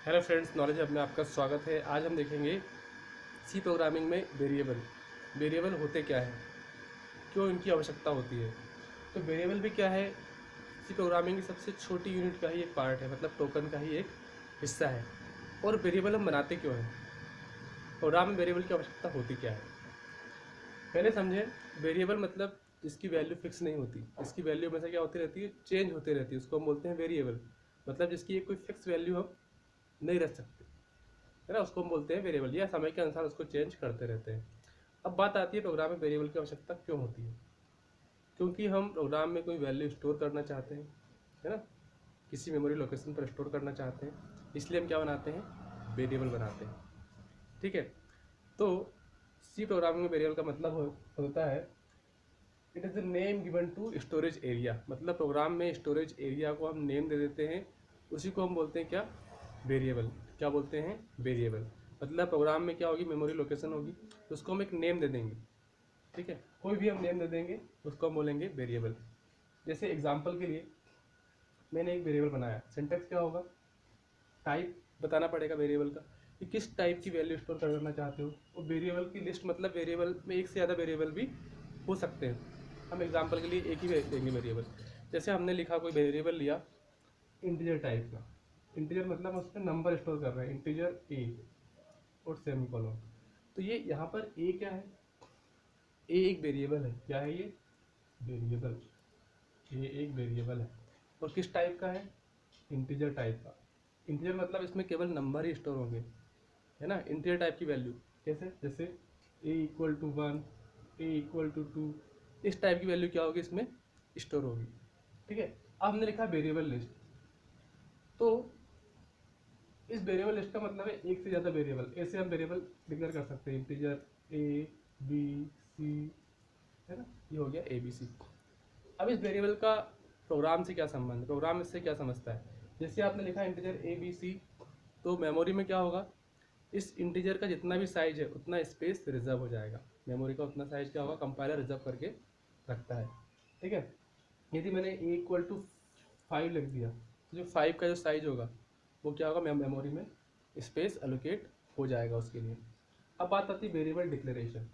Hello friends, knowledge hub में आपका स्वागत है। आज हम देखेंगे सी प्रोग्रामिंग में वेरिएबल। वेरिएबल होते क्या है, क्यों इनकी आवश्यकता होती है। तो वेरिएबल भी क्या है, सी प्रोग्रामिंग की सबसे छोटी यूनिट का ही एक पार्ट है, मतलब टोकन का ही एक हिस्सा है। और वेरिएबल हम बनाते क्यों हैं, प्रोग्राम में वेरिएबल की आवश्यकता होती क्या है। पहले समझें, वेरिएबल मतलब जिसकी वैल्यू फिक्स नहीं होती, इसकी वैल्यू हमेशा क्या होती रहती है, चेंज होती रहती है, उसको हम बोलते हैं वेरिएबल। मतलब जिसकी एक कोई फिक्स वैल्यू हम नहीं रख सकते, है ना, उसको हम बोलते हैं वेरिएबल, या समय के अनुसार उसको चेंज करते रहते हैं। अब बात आती है प्रोग्राम में वेरिएबल की आवश्यकता क्यों होती है। क्योंकि हम प्रोग्राम में कोई वैल्यू स्टोर करना चाहते हैं, है ना, किसी मेमोरी लोकेशन पर स्टोर करना चाहते हैं, इसलिए हम क्या बनाते हैं, वेरिएबल बनाते हैं। ठीक है। तो सी प्रोग्रामिंग में वेरिएबल का मतलब होता है, it is the name given to storage area. मतलब प्रोग्राम में स्टोरेज एरिया को हम नेम दे देते हैं, उसी को हम बोलते हैं क्या, वेरिएबल। क्या बोलते हैं, वेरिएबल। मतलब प्रोग्राम में क्या होगी, मेमोरी लोकेशन होगी, तो उसको हम एक नेम दे देंगे। ठीक है, कोई भी हम नेम दे देंगे, उसको हम बोलेंगे वेरिएबल। जैसे एग्जांपल के लिए मैंने एक वेरिएबल बनाया, सिंटेक्स क्या होगा, टाइप बताना पड़ेगा वेरिएबल का, कि किस टाइप की वैल्यू स्टोर करना चाहते हो। और वेरिएबल की लिस्ट, मतलब वेरिएबल में एक से ज़्यादा वेरिएबल भी हो सकते हैं। हम एग्जांपल के लिए एक ही देंगे वेरिएबल। जैसे हमने लिखा कोई वेरिएबल लिया इंटीजर टाइप का, इंटीजर मतलब उस पर नंबर स्टोर कर रहे हैं, इंटीजर ए और सेमीकोलन। तो ये यहाँ पर ए क्या है, ए एक वेरिएबल है। क्या है ये, वेरिएबल। ये एक वेरिएबल है और किस टाइप का है, इंटीजर टाइप का। इंटीजर मतलब इसमें केवल नंबर ही स्टोर होंगे, है ना, इंटीजर टाइप की वैल्यू। कैसे, जैसे a=1, a=2, इस टाइप की वैल्यू क्या होगी, इसमें स्टोर होगी। ठीक है। अब हमने लिखा वेरिएबल लिस्ट। तो इस वेरिएबल लिस्ट का मतलब है एक से ज़्यादा वेरिएबल। ऐसे हम वेरिएबल डिक्लेयर कर सकते हैं, इंटीजर ए बी सी, है ना, ये हो गया ए बी सी। अब इस वेरिएबल का प्रोग्राम से क्या संबंध, प्रोग्राम इससे क्या समझता है। जैसे आपने लिखा इंटीजर ए बी सी, तो मेमोरी में क्या होगा, इस इंटीजर का जितना भी साइज है उतना स्पेस रिजर्व हो जाएगा। मेमोरी का उतना साइज क्या होगा, कंपाइलर रिजर्व करके रखता है। ठीक है। यदि मैंने a=5 लिख दिया, तो जो 5 का जो साइज होगा वो क्या होगा, मेमोरी में स्पेस एलोकेट हो जाएगा उसके लिए। अब बात आती है वेरिएबल डिक्लेरेशन।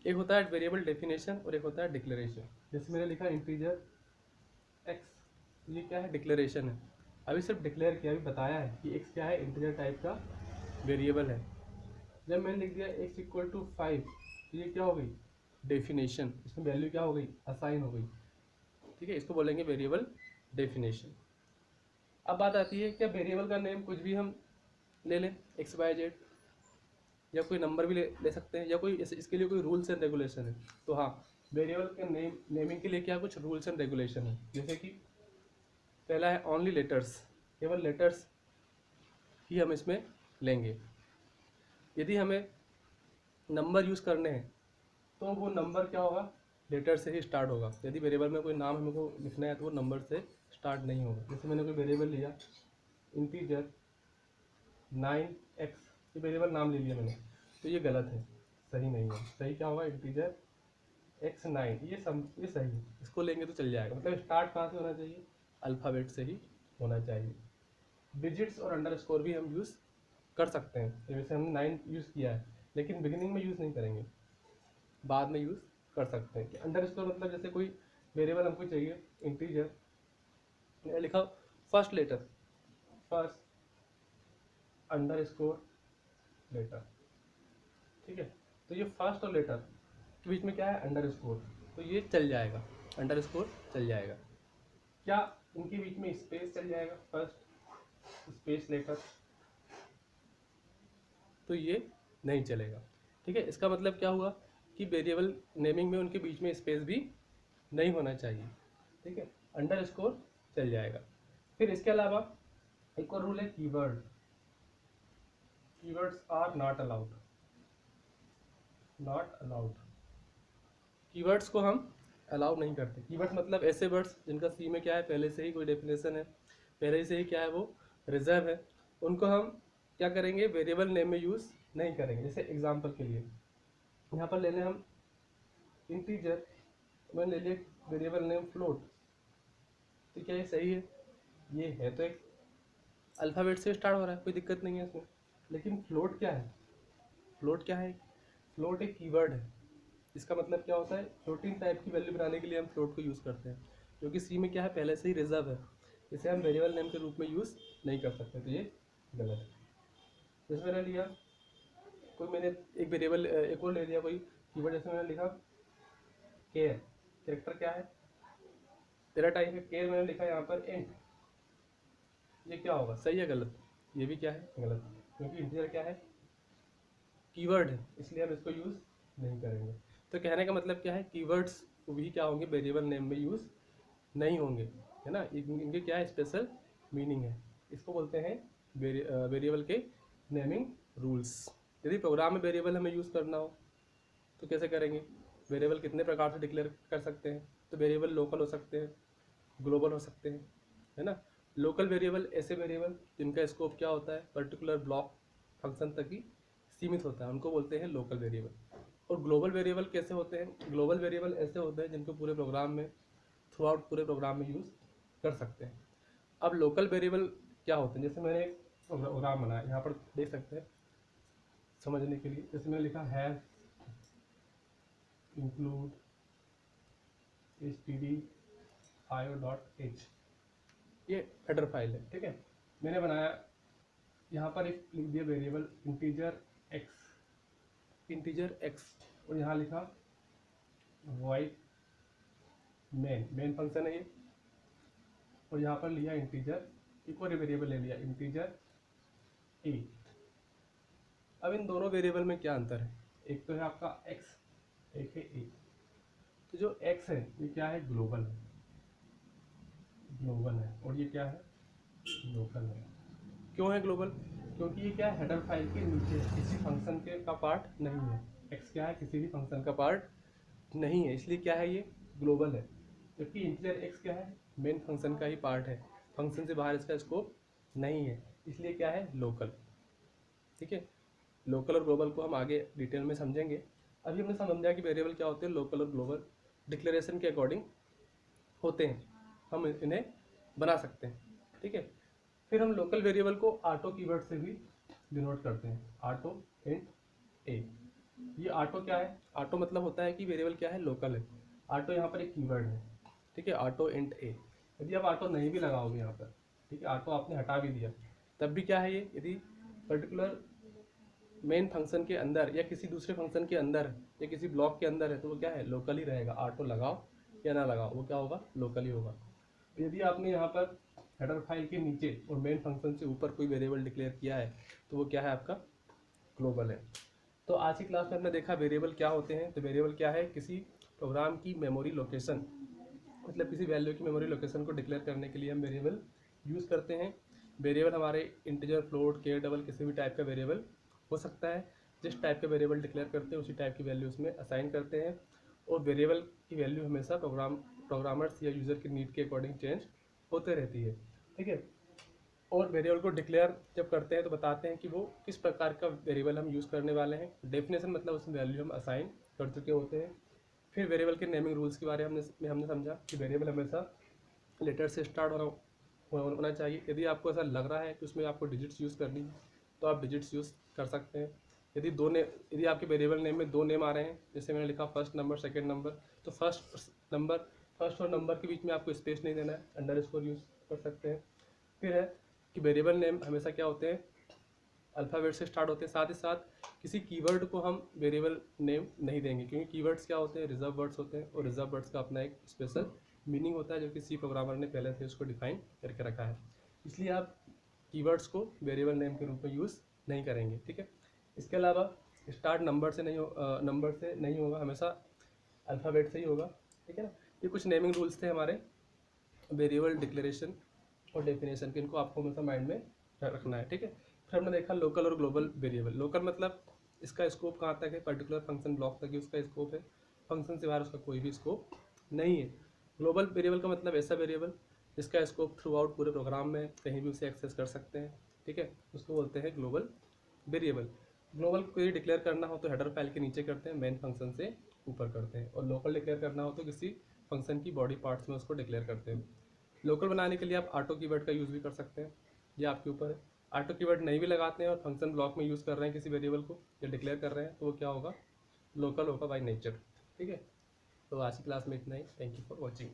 एक होता है वेरिएबल डेफिनेशन और एक होता है डिक्लेरेशन। जैसे मैंने लिखा इंटीजर एक्स, ये क्या है, डिक्लेरेशन है। अभी सिर्फ डिक्लेयर किया, अभी बताया है कि एक्स क्या है, इंटीजर टाइप का वेरिएबल है। जब मैंने लिख दिया x=5, तो ये क्या हो गई, डेफिनेशन। इसमें वैल्यू क्या हो गई, असाइन हो गई। ठीक है, इसको बोलेंगे वेरिएबल डेफिनेशन। अब बात आती है, क्या वेरिएबल का नेम कुछ भी हम ले लें, XYZ, या कोई नंबर भी ले सकते हैं, या कोई इसके लिए कोई रूल्स एंड रेगुलेशन है। तो हाँ, वेरिएबल के नेमिंग के लिए क्या कुछ रूल्स एंड रेगुलेशन है। जैसे कि पहला है ओनली लेटर्स, केवल लेटर्स ही हम इसमें लेंगे। यदि हमें नंबर यूज़ करने हैं तो वो नंबर क्या होगा, लेटर से ही स्टार्ट होगा। यदि वेरिएबल में कोई नाम हमको लिखना है तो वो नंबर से स्टार्ट नहीं होगा। जैसे मैंने कोई वेरिएबल लिया इंटीजर 9x, ये वेरिएबल नाम ले लिया मैंने, तो ये गलत है, सही नहीं है। सही क्या होगा, इंटीजर x9, ये सही है, इसको लेंगे तो चल जाएगा। मतलब स्टार्ट कहाँ से होना चाहिए, अल्फ़ाबेट से ही होना चाहिए। डिजिट्स और अंडरस्कोर भी हम यूज़ कर सकते हैं, जैसे हमने 9 यूज़ किया है, लेकिन बिगिनिंग में यूज़ नहीं करेंगे, बाद में यूज़ कर सकते हैं। कि अंडरस्कोर मतलब जैसे कोई वेरिएबल हमको चाहिए इंटीजर, लिखा first letter, first underscore letter. ठीक है, तो ये फर्स्ट और लेटर के बीच में क्या है, अंडरस्कोर, तो ये चल जाएगा, अंडरस्कोर चल जाएगा। क्या इनके बीच में स्पेस चल जाएगा, फर्स्ट स्पेस लेटर, तो ये नहीं चलेगा। ठीक है, इसका मतलब क्या हुआ कि वेरिएबल नेमिंग में उनके बीच में स्पेस भी नहीं होना चाहिए। ठीक है, अंडरस्कोर चल जाएगा। फिर इसके अलावा एक और रूल है keyword, keywords are not allowed, not allowed. Keywords को हम अलाउ नहीं करते। कीवर्ड्स मतलब ऐसे वर्ड्स जिनका सी में क्या है, पहले से ही कोई डेफिनेशन है, पहले से ही क्या है, वो रिजर्व है, उनको हम क्या करेंगे, वेरिएबल नेम में यूज़ नहीं करेंगे। जैसे एग्जांपल के लिए यहाँ पर ले लें हम इंटीजर, मैंने ले लिया वेरिएबल नेम फ्लोट, तो क्या ये सही है, ये है तो एक अल्फ़ाबेट से स्टार्ट हो रहा है, कोई दिक्कत नहीं है इसमें। लेकिन फ्लोट क्या है? फ्लोट क्या है? फ्लोट एक कीवर्ड है। इसका मतलब क्या होता है? फ्लोटिंग टाइप की वैल्यू बनाने के लिए हम फ्लोट को यूज़ करते हैं, जो कि सी में क्या है, पहले से ही रिजर्व है। इसे हम वेरिएबल नेम के रूप में यूज़ नहीं कर सकते, तो ये गलत है। जैसे मैंने लिया कोई, मैंने एक वेरिएबल एक और ले लिया कोई कीवर्ड, जैसे मैंने लिखा केयर। कैरेक्टर क्या है? तेरा टाइप है केयर, मैंने लिखा यहाँ पर इंट। ये क्या होगा, सही है गलत? ये भी क्या है, गलत, क्योंकि इंटीजर क्या है, कीवर्ड है, इसलिए हम इसको यूज़ नहीं करेंगे। तो कहने का मतलब क्या है, कीवर्ड्स भी क्या होंगे, वेरिएबल नेम में यूज़ नहीं होंगे, है ना। इनके क्या है, स्पेशल मीनिंग है। इसको बोलते हैं वेरिएबल के नेमिंग रूल्स। यदि प्रोग्राम में वेरिएबल हमें यूज़ करना हो तो कैसे करेंगे? वेरिएबल कितने प्रकार से डिक्लेयर कर सकते हैं? तो वेरिएबल लोकल हो सकते हैं, ग्लोबल हो सकते हैं, है ना। लोकल वेरिएबल ऐसे वेरिएबल जिनका स्कोप क्या होता है, पर्टिकुलर ब्लॉक फंक्शन तक ही सीमित होता है, उनको बोलते हैं लोकल वेरिएबल। और ग्लोबल वेरिएबल कैसे होते हैं? ग्लोबल वेरिएबल ऐसे होते हैं जिनको पूरे प्रोग्राम में, थ्रू आउट पूरे प्रोग्राम में यूज़ कर सकते हैं। अब लोकल वेरिएबल क्या होते हैं? जैसे मैंने एक प्रोग्राम बनाया, यहाँ पर देख सकते हैं समझने के लिए। जैसे मैंने लिखा हैव इंक्लूड stdio.h, ये हेडर फाइल है, ठीक है। मैंने बनाया यहाँ पर एक लिख दिया वेरिएबल इंटीजर x, और यहाँ लिखा वॉइड मेन फंक्शन है ये, और यहाँ पर लिया इंटीजर, एक और वेरिएबल ले लिया इंटीजर a। अब इन दोनों वेरिएबल में क्या अंतर है? एक तो है आपका x, एक है a। तो जो x है ये क्या है, ग्लोबल है, और ये क्या है, लोकल है। क्यों है ग्लोबल? क्योंकि ये क्या है, हेडर फाइल के नीचे है, किसी फंक्शन के का पार्ट नहीं है। x क्या है, किसी भी फंक्शन का पार्ट नहीं है, इसलिए क्या है, ये ग्लोबल है। जबकि इंटीजर x क्या है, मेन फंक्शन का ही पार्ट है, फंक्शन से बाहर इसका स्कोप नहीं है, इसलिए क्या है, लोकल। ठीक है, लोकल और ग्लोबल को हम आगे डिटेल में समझेंगे। अभी हमने समझा कि वेरिएबल क्या होते हैं, लोकल और ग्लोबल डिक्लेरेशन के अकॉर्डिंग होते हैं, हम इन्हें बना सकते हैं, ठीक है। फिर हम लोकल वेरिएबल को ऑटो कीवर्ड से भी डिनोट करते हैं, ऑटो इंट ए। ये ऑटो क्या है? ऑटो मतलब होता है कि वेरिएबल क्या है, लोकल है। ऑटो यहाँ पर एक कीवर्ड है, ठीक है, ऑटो इंट ए। यदि आप ऑटो नहीं भी लगाओगे यहाँ पर, ठीक है, ऑटो आपने हटा भी दिया, तब भी क्या है ये, यदि पर्टिकुलर मेन फंक्शन के अंदर या किसी दूसरे फंक्शन के अंदर या किसी ब्लॉक के अंदर है, तो वो क्या है, लोकल ही रहेगा। ऑटो लगाओ या ना लगाओ, वो क्या होगा, लोकल ही होगा। यदि आपने यहाँ पर हेडर फाइल के नीचे और मेन फंक्शन से ऊपर कोई वेरिएबल डिक्लेयर किया है, तो वो क्या है, आपका ग्लोबल है। तो आज की क्लास में हमने देखा वेरिएबल क्या होते हैं। तो वेरिएबल क्या है, किसी प्रोग्राम की मेमोरी लोकेशन, मतलब किसी वैल्यू की मेमोरी लोकेशन को डिक्लेयर करने के लिए हम वेरिएबल यूज़ करते हैं। वेरिएबल हमारे इंटीजर, फ्लोट, केयर, डबल किसी भी टाइप का वेरिएबल हो सकता है। जिस टाइप का वेरिएबल डिक्लेयर करते हैं उसी टाइप की वैल्यू उसमें असाइन करते हैं, और वेरिएबल की वैल्यू हमेशा प्रोग्रामर्स या यूज़र की नीड के अकॉर्डिंग चेंज होते रहती है, ठीक है। और वेरिएबल को डिक्लेयर जब करते हैं तो बताते हैं कि वो किस प्रकार का वेरिएबल हम यूज़ करने वाले हैं। डेफिनेशन मतलब उसमें वैल्यू हम असाइन कर चुके होते हैं। फिर वेरिएबल के नेमिंग रूल्स के बारे में हमने समझा कि वेरिएबल हमेशा लेटर से स्टार्ट होना चाहिए। यदि आपको ऐसा लग रहा है कि उसमें आपको डिजिट्स यूज़ करनी है तो आप डिजिट्स यूज़ कर सकते हैं। यदि आपके वेरिएबल नेम में दो नेम आ रहे हैं, जैसे मैंने लिखा फर्स्ट नंबर, सेकेंड नंबर, तो फर्स्ट और नंबर के बीच में आपको स्पेस नहीं देना है, अंडरस्कोर यूज़ कर सकते हैं। फिर है कि वेरिएबल नेम हमेशा क्या होते हैं, अल्फ़ाबेट से स्टार्ट होते हैं। साथ ही साथ किसी कीवर्ड को हम वेरिएबल नेम नहीं देंगे, क्योंकि कीवर्ड्स क्या होते हैं, रिजर्व वर्ड्स होते हैं, और रिजर्व वर्ड्स का अपना एक स्पेशल मीनिंग होता है जो कि सी प्रोग्रामर ने पहले से उसको डिफाइन करके रखा है। इसलिए आप कीवर्ड्स को वेरिएबल नेम के रूप में यूज़ नहीं करेंगे, ठीक है। इसके अलावा स्टार्ट नंबर से नहीं होगा, हमेशा अल्फ़ाबेट से ही होगा, ठीक है ना। ये कुछ नेमिंग रूल्स थे हमारे वेरिएबल डिक्लेरेशन और डेफिनेशन के, इनको आपको हमेशा माइंड में रखना है, ठीक है। फिर हमने देखा लोकल और ग्लोबल वेरिएबल। लोकल मतलब इसका स्कोप कहाँ तक है, पर्टिकुलर फंक्शन ब्लॉक तक ही उसका स्कोप है, फंक्शन से बाहर उसका कोई भी स्कोप नहीं है। ग्लोबल वेरिएबल का मतलब ऐसा वेरिएबल जिसका स्कोप थ्रू आउट पूरे प्रोग्राम में कहीं भी उसे एक्सेस कर सकते हैं, ठीक है, उसको बोलते हैं ग्लोबल वेरिएबल। ग्लोबल को यदि डिक्लेयर करना हो तो हेडर फाइल के नीचे करते हैं, मेन फंक्शन से ऊपर करते हैं, और लोकल डिक्लेयर करना हो तो किसी फंक्शन की बॉडी पार्ट्स में उसको डिक्लेयर करते हैं। लोकल बनाने के लिए आप ऑटो कीवर्ड का यूज़ भी कर सकते हैं, ये आपके ऊपर है। ऑटो कीवर्ड नहीं भी लगाते हैं और फंक्शन ब्लॉक में यूज़ कर रहे हैं किसी वेरिएबल को या डिक्लेयर कर रहे हैं तो वो क्या होगा, लोकल होगा बाई नेचर। ठीक है, तो आज की क्लास में इतना ही। Thank you for watching.